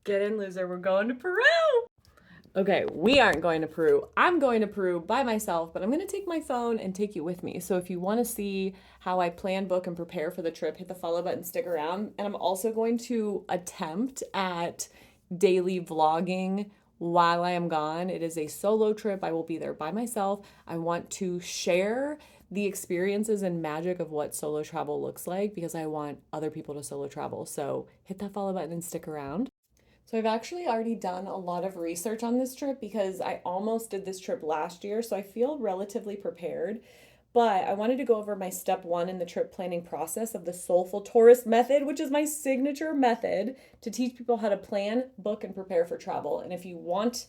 Get in, loser. We're going to Peru. Okay, we aren't going to Peru. I'm going to Peru by myself, but I'm going to take my phone and take you with me. So if you want to see how I plan, book, and prepare for the trip, hit the follow button, stick around. And I'm also going to attempt at daily vlogging while I am gone. It is a solo trip. I will be there by myself. I want to share the experiences and magic of what solo travel looks like because I want other people to solo travel. So hit that follow button and stick around. So I've actually already done a lot of research on this trip because I almost did this trip last year, so I feel relatively prepared. But I wanted to go over my step one in the trip planning process of the Soulful Tourist method, which is my signature method to teach people how to plan, book, and prepare for travel. And if you want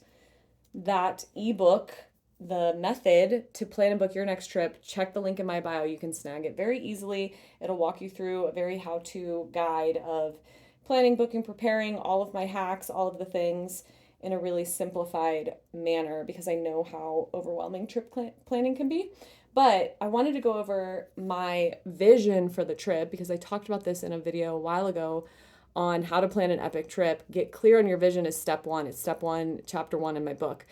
that ebook, the method to plan and book your next trip, check the link in my bio. You can snag it very easily. It'll walk you through a very how to guide of planning, booking, preparing, all of my hacks, all of the things in a really simplified manner because I know how overwhelming trip planning can be. But I wanted to go over my vision for the trip because I talked about this in a video a while ago on how to plan an epic trip. Get clear on your vision is step one. It's step one, chapter one in my book.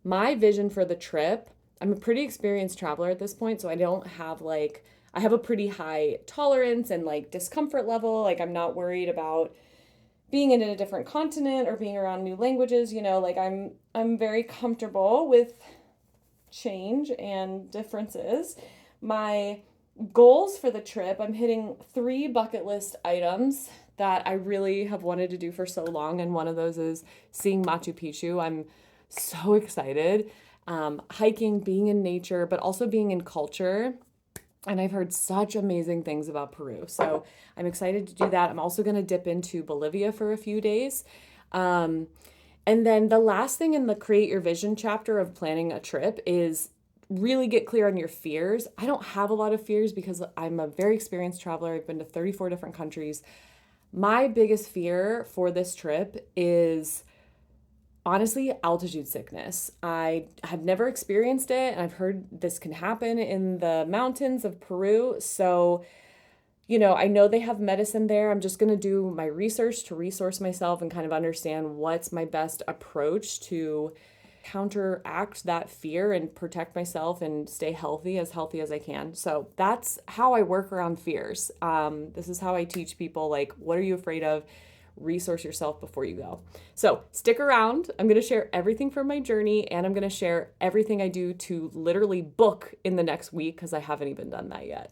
My vision for the trip, I'm a pretty experienced traveler at this point, so I don't have I have a pretty high tolerance and discomfort level. I'm not worried about being in a different continent or being around new languages, I'm very comfortable with change and differences. My goals for the trip, I'm hitting 3 bucket list items that I really have wanted to do for so long, and one of those is seeing Machu Picchu. I'm so excited. Hiking, being in nature, but also being in culture. And I've heard such amazing things about Peru. So I'm excited to do that. I'm also going to dip into Bolivia for a few days. And then the last thing in the Create Your Vision chapter of planning a trip is really get clear on your fears. I don't have a lot of fears because I'm a very experienced traveler. I've been to 34 different countries. My biggest fear for this trip is honestly altitude sickness. I have never experienced it, and I've heard this can happen in the mountains of Peru. So, I know they have medicine there. I'm just going to do my research to resource myself and kind of understand what's my best approach to counteract that fear and protect myself and stay healthy as I can. So that's how I work around fears. This is how I teach people, what are you afraid of? Resource yourself before you go. So stick around. I'm going to share everything from my journey, and I'm going to share everything I do to literally book in the next week because I haven't even done that yet.